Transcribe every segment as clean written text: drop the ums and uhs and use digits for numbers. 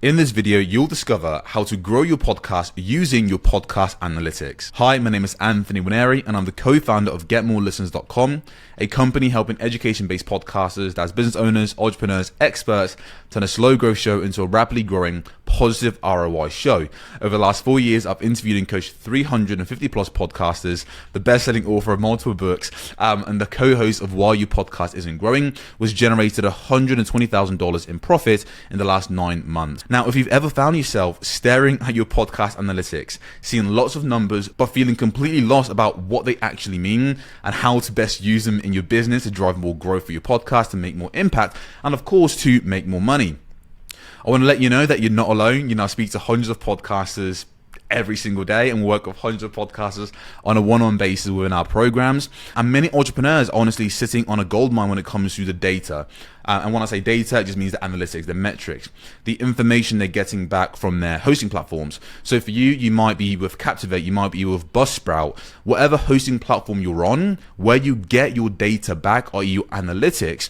In this video, you'll discover how to grow your podcast using your podcast analytics. Hi, my name is Anthony Winery, and I'm the co-founder of GetMoreListens.com, a company helping education-based podcasters, that's business owners, entrepreneurs, experts, turn a slow growth show into a rapidly growing, positive ROI show. Over the last 4 years, I've interviewed and coached 350 plus podcasters, the best-selling author of multiple books, and the co-host of Why Your Podcast Isn't Growing, was generated $120,000 in profit in the last 9 months. Now, if you've ever found yourself staring at your podcast analytics, seeing lots of numbers, but feeling completely lost about what they actually mean and how to best use them in your business to drive more growth for your podcast and make more impact, and of course, to make more money, I want to let you know that you're not alone. I speak to hundreds of podcasters every single day and work with hundreds of podcasters on a one-on-one basis within our programs. And many entrepreneurs are honestly sitting on a goldmine when it comes to the data. And when I say data, it just means the analytics, the metrics, the information they're getting back from their hosting platforms. So for you, you might be with Captivate, you might be with Buzzsprout, whatever hosting platform you're on, where you get your data back, i.e. your analytics.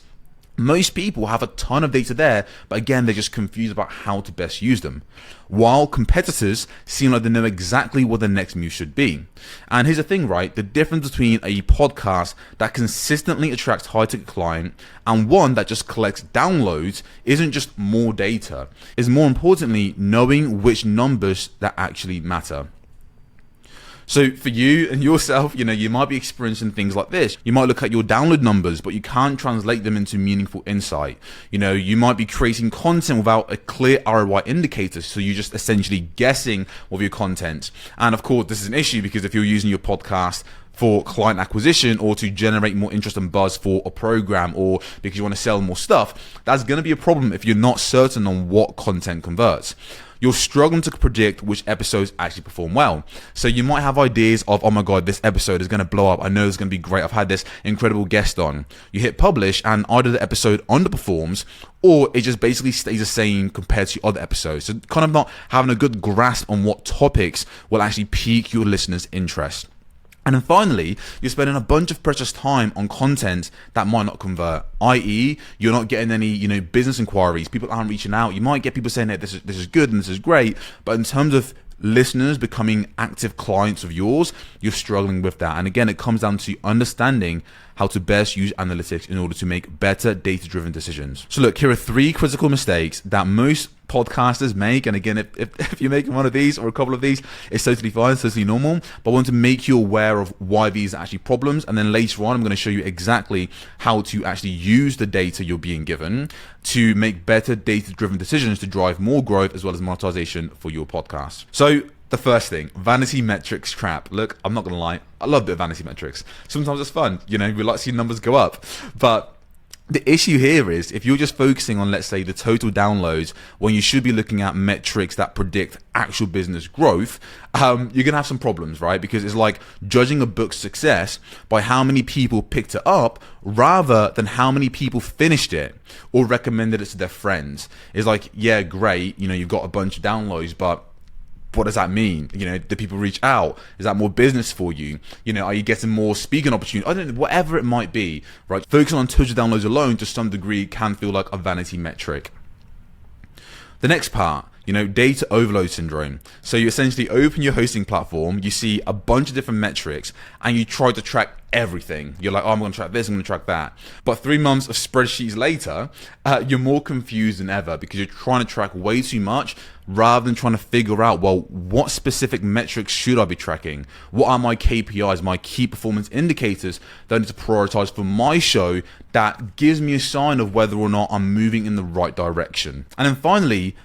Most people have a ton of data there, but again, they're just confused about how to best use them. While competitors seem like they know exactly what the next move should be. And here's the thing, right? The difference between a podcast that consistently attracts high-ticket client and one that just collects downloads isn't just more data. It's more importantly, knowing which numbers that actually matter. So for you and yourself, you might be experiencing things like this. You might look at your download numbers, but you can't translate them into meaningful insight. You might be creating content without a clear ROI indicator, so you're just essentially guessing with your content. And of course, this is an issue because if you're using your podcast for client acquisition or to generate more interest and buzz for a program or because you want to sell more stuff, that's going to be a problem if you're not certain on what content converts. You're struggling to predict which episodes actually perform well. So you might have ideas of, oh my God, this episode is going to blow up. I know it's going to be great. I've had this incredible guest on. You hit publish and either the episode underperforms or it just basically stays the same compared to other episodes. So kind of not having a good grasp on what topics will actually pique your listeners' interest. And then finally, you're spending a bunch of precious time on content that might not convert, i.e. you're not getting any, business inquiries. People aren't reaching out. You might get people saying that this is good and this is great, but in terms of listeners becoming active clients of yours, you're struggling with that. And again, it comes down to understanding how to best use analytics in order to make better data-driven decisions. So look, here are 3 critical mistakes that most podcasters make. And again, if you're making one of these or a couple of these, it's totally fine, it's totally normal. But I want to make you aware of why these are actually problems. And then later on, I'm going to show you exactly how to actually use the data you're being given to make better data-driven decisions to drive more growth as well as monetization for your podcast. So the first thing, vanity metrics trap. Look, I'm not going to lie. I love the vanity metrics. Sometimes it's fun. We like to see numbers go up. But the issue here is if you're just focusing on, let's say, the total downloads when you should be looking at metrics that predict actual business growth, you're going to have some problems, right? Because it's like judging a book's success by how many people picked it up rather than how many people finished it or recommended it to their friends. It's like, yeah, great, you've got a bunch of downloads, but what does that mean? Do people reach out? Is that more business for you? Are you getting more speaking opportunities? I don't know, whatever it might be, right? Focusing on total downloads alone to some degree can feel like a vanity metric. The next part, data overload syndrome. So you essentially open your hosting platform, you see a bunch of different metrics, and you try to track everything. You're like, oh, I'm going to track this, I'm going to track that. But 3 months of spreadsheets later, you're more confused than ever because you're trying to track way too much rather than trying to figure out, well, what specific metrics should I be tracking? What are my KPIs, my key performance indicators that I need to prioritize for my show that gives me a sign of whether or not I'm moving in the right direction? And then finally,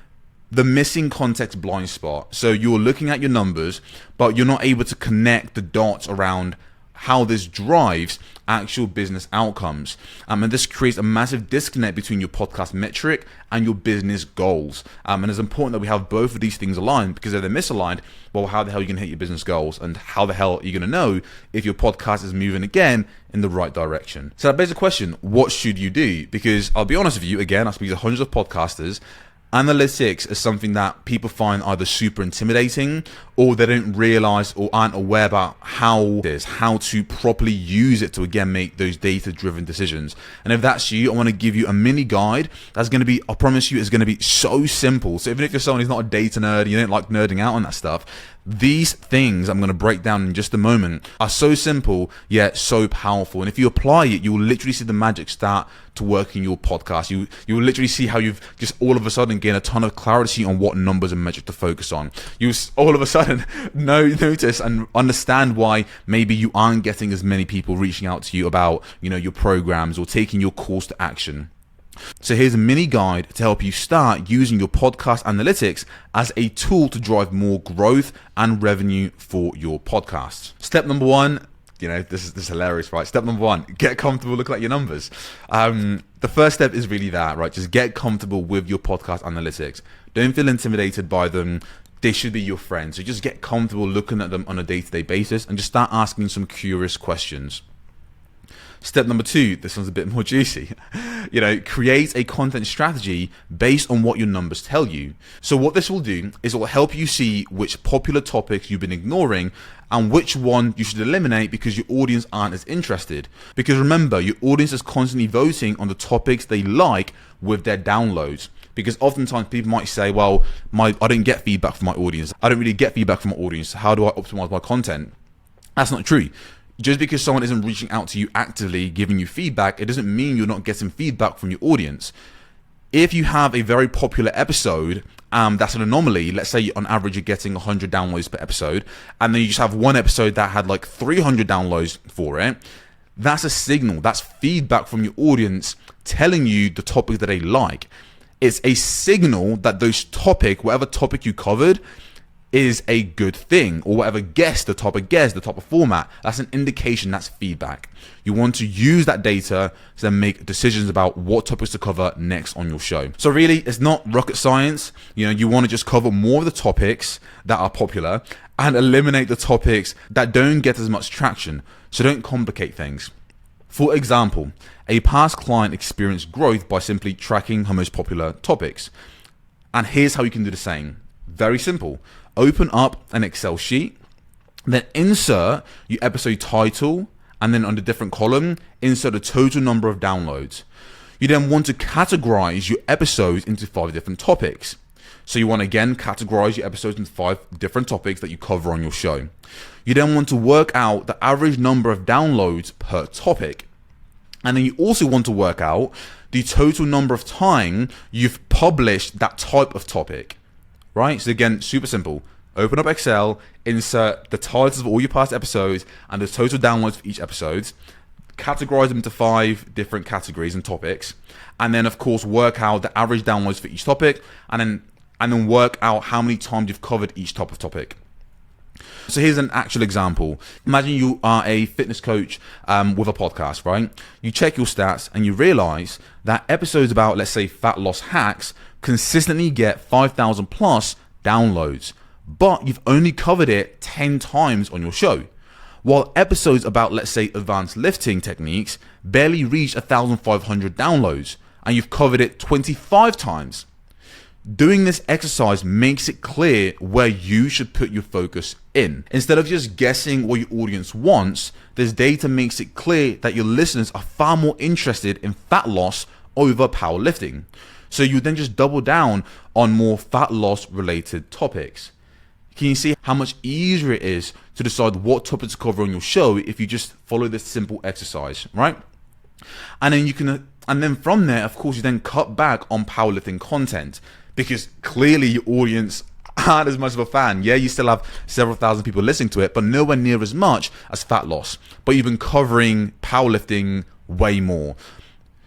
the missing context blind spot. So you're looking at your numbers, but you're not able to connect the dots around how this drives actual business outcomes. And this creates a massive disconnect between your podcast metric and your business goals. And it's important that we have both of these things aligned, because if they're misaligned, well, how the hell are you going to hit your business goals? And how the hell are you going to know if your podcast is moving again in the right direction? So that begs the question, what should you do? Because I'll be honest with you, again, I speak to hundreds of podcasters, Analytics is something that people find either super intimidating, or they don't realize or aren't aware about how to properly use it to, again, make those data-driven decisions. And if that's you, I want to give you a mini guide that's going to be, I promise you, it's going to be so simple. So even if you're someone who's not a data nerd, you don't like nerding out on that stuff, these things I'm going to break down in just a moment are so simple yet so powerful. And if you apply it, you will literally see the magic start to work in your podcast. You will literally see how you've just all of a sudden gained a ton of clarity on what numbers and metrics to focus on. You all of a sudden notice and understand why maybe you aren't getting as many people reaching out to you about, your programs or taking your course to action. So here's a mini guide to help you start using your podcast analytics as a tool to drive more growth and revenue for your podcast. Step number one, this is hilarious, right? Step number one, get comfortable looking at your numbers. The first step is really that, right? Just get comfortable with your podcast analytics. Don't feel intimidated by them. They should be your friends. So just get comfortable looking at them on a day-to-day basis and just start asking some curious questions. Step number two, this one's a bit more juicy. Create a content strategy based on what your numbers tell you. So what this will do is it will help you see which popular topics you've been ignoring and which one you should eliminate because your audience aren't as interested. Because remember, your audience is constantly voting on the topics they like with their downloads. Because oftentimes people might say, well, I don't get feedback from my audience. I don't really get feedback from my audience. How do I optimize my content? That's not true. Just because someone isn't reaching out to you actively, giving you feedback, it doesn't mean you're not getting feedback from your audience. If you have a very popular episode, that's an anomaly. Let's say on average you're getting 100 downloads per episode, and then you just have one episode that had like 300 downloads for it. That's a signal. That's feedback from your audience telling you the topic that they like. It's a signal that whatever topic you covered, is a good thing, or whatever the topic format, that's an indication, that's feedback. You want to use that data to then make decisions about what topics to cover next on your show. So really, it's not rocket science. You want to just cover more of the topics that are popular and eliminate the topics that don't get as much traction. So don't complicate things. For example, a past client experienced growth by simply tracking her most popular topics. And here's how you can do the same. Very simple. Open up an Excel sheet, then insert your episode title, and then on the different column, insert the total number of downloads. You then want to categorize your episodes into 5 different topics. So you want to again categorize your episodes into 5 different topics that you cover on your show. You then want to work out the average number of downloads per topic. And then you also want to work out the total number of time you've published that type of topic. Right? So again, super simple. Open up Excel, insert the titles of all your past episodes and the total downloads for each episode, categorize them into 5 different categories and topics, and then of course work out the average downloads for each topic, and then work out how many times you've covered each type of topic. So here's an actual example. Imagine you are a fitness coach with a podcast, right? You check your stats and you realize that episodes about, let's say, fat loss hacks consistently get 5,000 plus downloads, but you've only covered it 10 times on your show. While episodes about, let's say, advanced lifting techniques barely reach 1,500 downloads, and you've covered it 25 times. Doing this exercise makes it clear where you should put your focus in. Instead of just guessing what your audience wants, this data makes it clear that your listeners are far more interested in fat loss over powerlifting. So you then just double down on more fat loss related topics. Can you see how much easier it is to decide what topics to cover on your show if you just follow this simple exercise, right? And then from there, of course, you then cut back on powerlifting content because clearly your audience aren't as much of a fan. Yeah, you still have several thousand people listening to it, but nowhere near as much as fat loss. But you've been covering powerlifting way more.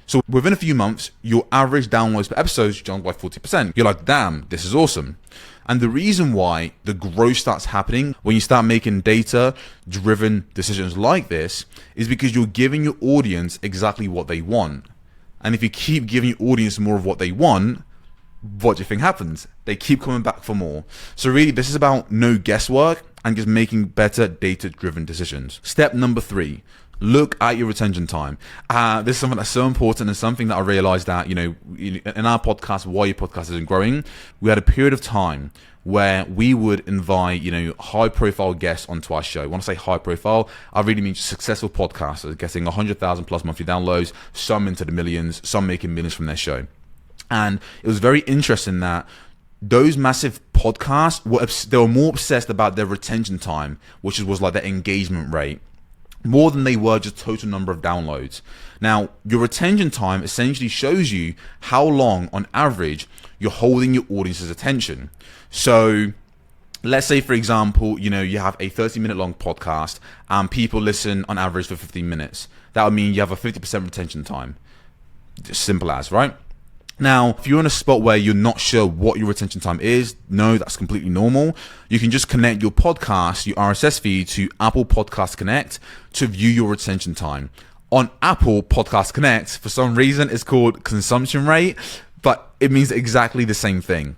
So within a few months, your average downloads per episode jumped by 40%. You're like, damn, this is awesome. And the reason why the growth starts happening when you start making data-driven decisions like this is because you're giving your audience exactly what they want. And if you keep giving your audience more of what they want, what do you think happens? They keep coming back for more. So really, this is about no guesswork and just making better data-driven decisions. Step number 3, look at your retention time. This is something that's so important, and something that I realized that, in our podcast, Why Your Podcast Isn't Growing, we had a period of time where we would invite, high profile guests onto our show. When I say high profile, I really mean successful podcasters getting 100,000 plus monthly downloads, some into the millions, some making millions from their show. And it was very interesting that those massive podcasts they were more obsessed about their retention time, which was like their engagement rate, more than they were just total number of downloads. Now, your retention time essentially shows you how long, on average, you're holding your audience's attention. So let's say, for example, you have a 30-minute long podcast and people listen on average for 15 minutes. That would mean you have a 50% retention time. Just simple as, right? Now, if you're in a spot where you're not sure what your retention time is, no, that's completely normal. You can just connect your podcast, your RSS feed, to Apple Podcast Connect to view your retention time. On Apple Podcast Connect, for some reason, it's called consumption rate, but it means exactly the same thing.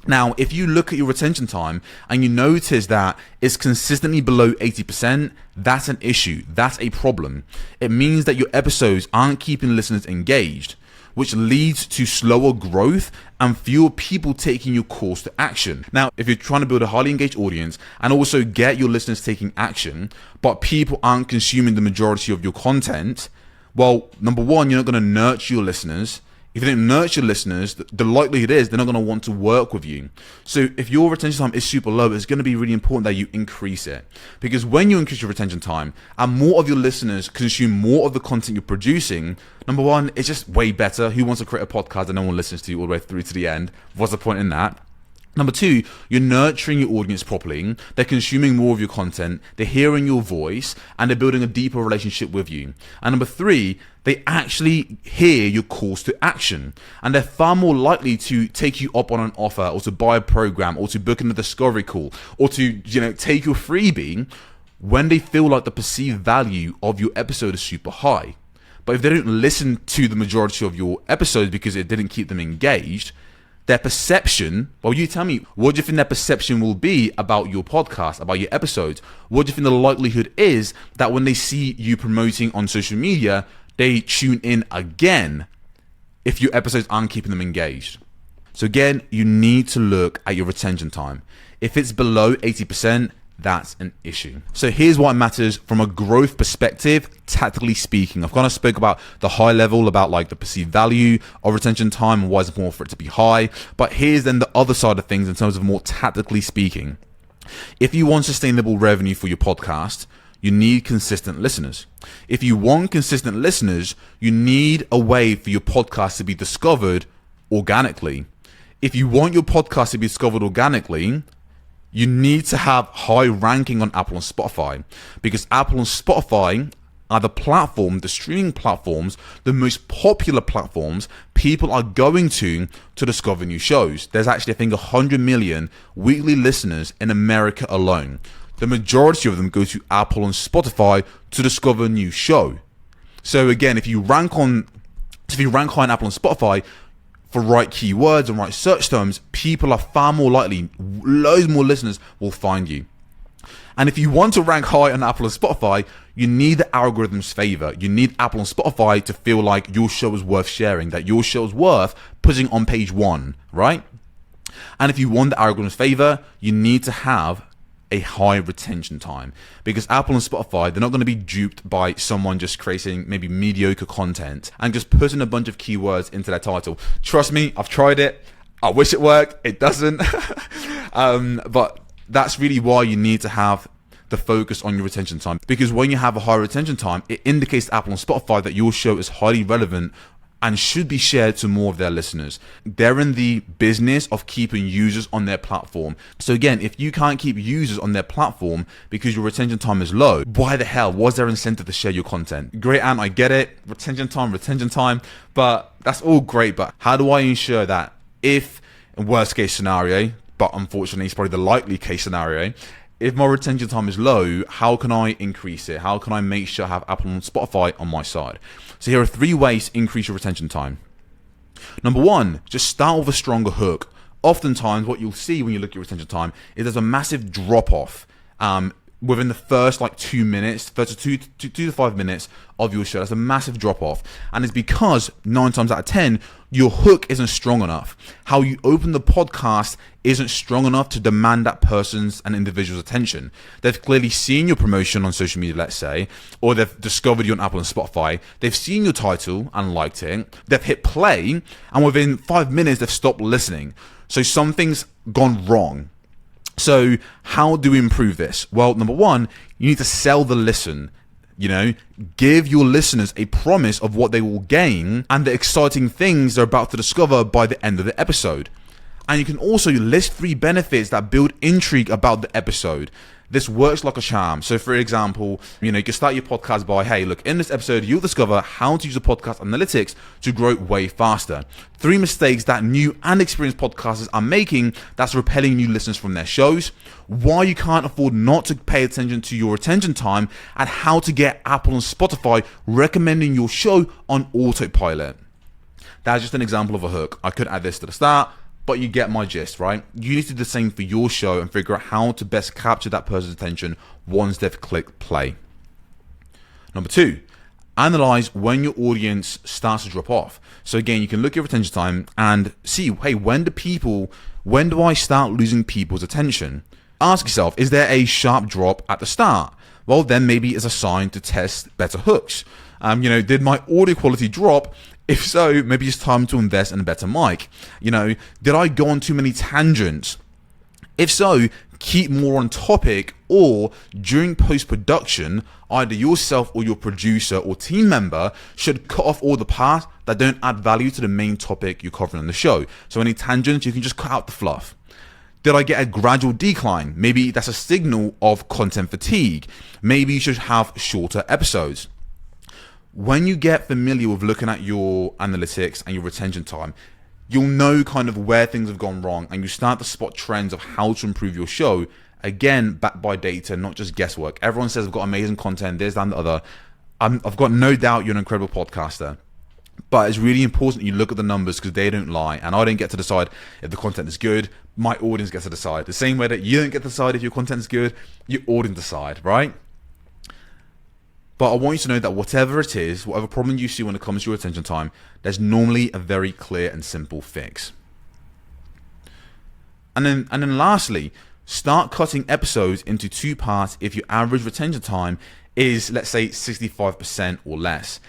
Now, if you look at your retention time and you notice that it's consistently below 80%, that's an issue. That's a problem. It means that your episodes aren't keeping listeners engaged, which leads to slower growth and fewer people taking your calls to action. Now, if you're trying to build a highly engaged audience and also get your listeners taking action, but people aren't consuming the majority of your content, well, number one, you're not going to nurture your listeners. If you don't nurture listeners, the likelihood is they're not going to want to work with you. So if your retention time is super low, it's going to be really important that you increase it. Because when you increase your retention time and more of your listeners consume more of the content you're producing, number one, it's just way better. Who wants to create a podcast that no one listens to all the way through to the end? What's the point in that? Number two, you're nurturing your audience properly. They're consuming more of your content. They're hearing your voice and they're building a deeper relationship with you. And number three, they actually hear your calls to action and they're far more likely to take you up on an offer or to buy a program or to book in a discovery call or to, take your freebie when they feel like the perceived value of your episode is super high. But if they don't listen to the majority of your episodes because it didn't keep them engaged, their perception, well, you tell me, what do you think their perception will be about your podcast, about your episodes? What do you think the likelihood is that when they see you promoting on social media, they tune in again if your episodes aren't keeping them engaged? So again, you need to look at your retention time. If it's below 80%, that's an issue. So here's why it matters from a growth perspective, tactically speaking. I've kind of spoke about the high level, about like the perceived value of retention time and why it's important for it to be high. But here's then the other side of things in terms of more tactically speaking. If you want sustainable revenue for your podcast, you need consistent listeners. If you want consistent listeners, you need a way for your podcast to be discovered organically. If you want your podcast to be discovered organically, you need to have high ranking on Apple and Spotify, because Apple and Spotify are the streaming platforms, the most popular platforms people are going to discover new shows. There's actually, I think, 100 million weekly listeners in America alone. The majority of them go to Apple and Spotify to discover a new show. So again, if you rank high on Apple and Spotify for right keywords and right search terms, people are far more likely, loads more listeners will find you. And if you want to rank high on Apple and Spotify, you need the algorithm's favor. You need Apple and Spotify to feel like your show is worth sharing, that your show is worth putting on page one, right? And if you want the algorithm's favor, you need to have a high retention time, because Apple and Spotify, they're not going to be duped by someone just creating maybe mediocre content and just putting a bunch of keywords into their title. Trust me, I've tried it. I wish it worked. It doesn't. But that's really why you need to have the focus on your retention time, because when you have a high retention time, it indicates to Apple and Spotify that your show is highly relevant and should be shared to more of their listeners. They're in the business of keeping users on their platform. So again, if you can't keep users on their platform because your retention time is low, why the hell was there incentive to share your content? Great, Ant, I get it. Retention time, but that's all great. But how do I ensure that if, in worst case scenario, but unfortunately it's probably the likely case scenario, if my retention time is low, how can I increase it? How can I make sure I have Apple and Spotify on my side? So here are 3 ways to increase your retention time. Number 1, just start with a stronger hook. Oftentimes what you'll see when you look at your retention time is there's a massive drop off within the first like 2 minutes, first 2 to 5 minutes of your show. That's a massive drop off. And it's because 9 times out of 10, your hook isn't strong enough. How you open the podcast isn't strong enough to demand that person's and individual's attention. They've clearly seen your promotion on social media, let's say, or they've discovered you on Apple and Spotify. They've seen your title and liked it. They've hit play, and within 5 minutes, they've stopped listening. So something's gone wrong. So how do we improve this? Well, number one, you need to sell the listen. Give your listeners a promise of what they will gain and the exciting things they're about to discover by the end of the episode. And you can also list 3 benefits that build intrigue about the episode. This works like a charm. So for example, you can start your podcast by, hey, look, in this episode, you'll discover how to use the podcast analytics to grow way faster. 3 mistakes that new and experienced podcasters are making that's repelling new listeners from their shows. Why you can't afford not to pay attention to your attention time, and how to get Apple and Spotify recommending your show on autopilot. That's just an example of a hook. I could add this to the start, but you get my gist, right? You need to do the same for your show and figure out how to best capture that person's attention once they've clicked play. Number 2, analyze when your audience starts to drop off. So again, you can look at your retention time and see, hey, when do I start losing people's attention? Ask yourself, is there a sharp drop at the start? Well, then maybe it's a sign to test better hooks. Did my audio quality drop? If so, maybe it's time to invest in a better mic. Did I go on too many tangents? If so, keep more on topic, or during post-production, either yourself or your producer or team member should cut off all the parts that don't add value to the main topic you're covering on the show. So any tangents, you can just cut out the fluff. Did I get a gradual decline? Maybe that's a signal of content fatigue. Maybe you should have shorter episodes. When you get familiar with looking at your analytics and your retention time, you'll know kind of where things have gone wrong, and you start to spot trends of how to improve your show. Again, backed by data, not just guesswork. Everyone says I've got amazing content, this, that, and the other. I've got no doubt you're an incredible podcaster. But it's really important you look at the numbers, because they don't lie. And I don't get to decide if the content is good. My audience gets to decide. The same way that you don't get to decide if your content is good, your audience decide, right? But I want you to know that whatever it is, whatever problem you see when it comes to your attention time, there's normally a very clear and simple fix. And then lastly, start cutting episodes into 2 parts if your average retention time is, let's say, 65% or less.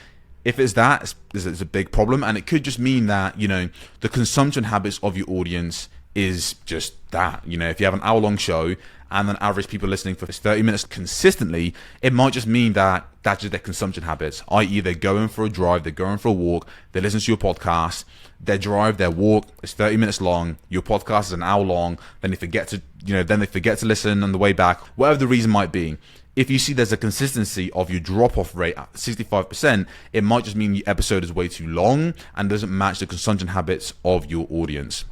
If it's that, it's a big problem, and it could just mean that, the consumption habits of your audience is just that. If you have an hour-long show and an average people listening for 30 minutes consistently, it might just mean that that's just their consumption habits, i.e. they're going for a drive, they're going for a walk, they listen to your podcast, their drive, their walk is 30 minutes long, your podcast is an hour long, then they forget to listen on the way back, whatever the reason might be. If you see there's a consistency of your drop-off rate at 65%, it might just mean the episode is way too long and doesn't match the consumption habits of your audience.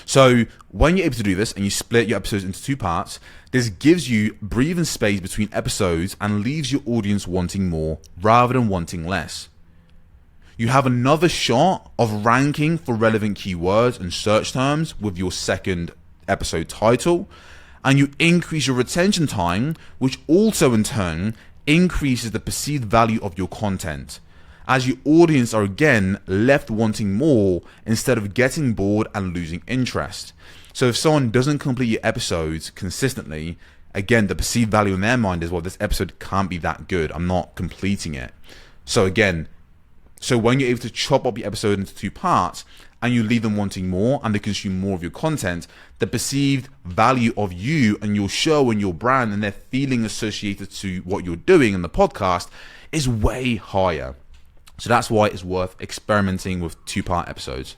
So when you're able to do this and you split your episodes into 2 parts, this gives you breathing space between episodes and leaves your audience wanting more rather than wanting less. You have another shot of ranking for relevant keywords and search terms with your second episode title, and you increase your retention time, which also in turn increases the perceived value of your content, as your audience are again left wanting more instead of getting bored and losing interest. So if someone doesn't complete your episodes consistently, again, the perceived value in their mind is, well, this episode can't be that good, I'm not completing it. So when you're able to chop up your episode into 2 parts and you leave them wanting more and they consume more of your content, the perceived value of you and your show and your brand and their feeling associated to what you're doing in the podcast is way higher. So that's why it's worth experimenting with 2-part episodes.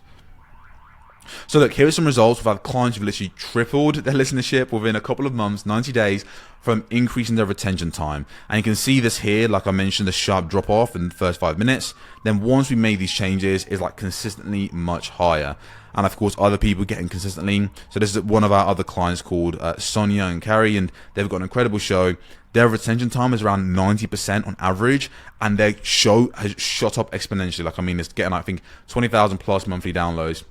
So look, here are some results. We've had clients who've literally tripled their listenership within a couple of months, 90 days, from increasing their retention time. And you can see this here, like I mentioned, the sharp drop off in the first 5 minutes. Then once we made these changes, it's like consistently much higher. And of course, other people getting consistently. So this is one of our other clients called Sonia and Carrie, and they've got an incredible show. Their retention time is around 90% on average, and their show has shot up exponentially. Like, I mean, it's getting, I think, 20,000 plus monthly downloads.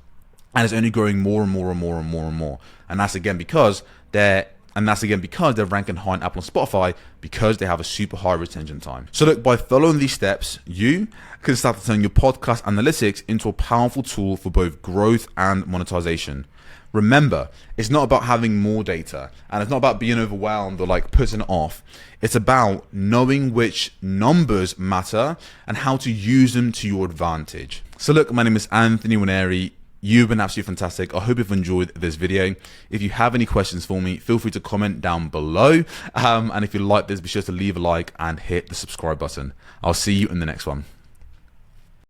And it's only growing more and more and more and more and more. And that's again because they're And that's again because they're ranking high on Apple and Spotify because they have a super high retention time. So look, by following these steps, you can start to turn your podcast analytics into a powerful tool for both growth and monetization. Remember, it's not about having more data, and it's not about being overwhelmed or like putting it off. It's about knowing which numbers matter and how to use them to your advantage. So look, my name is Anthony Wineri. You've been absolutely fantastic. I hope you've enjoyed this video. If you have any questions for me, feel free to comment down below. And if you like this, be sure to leave a like and hit the subscribe button. I'll see you in the next one.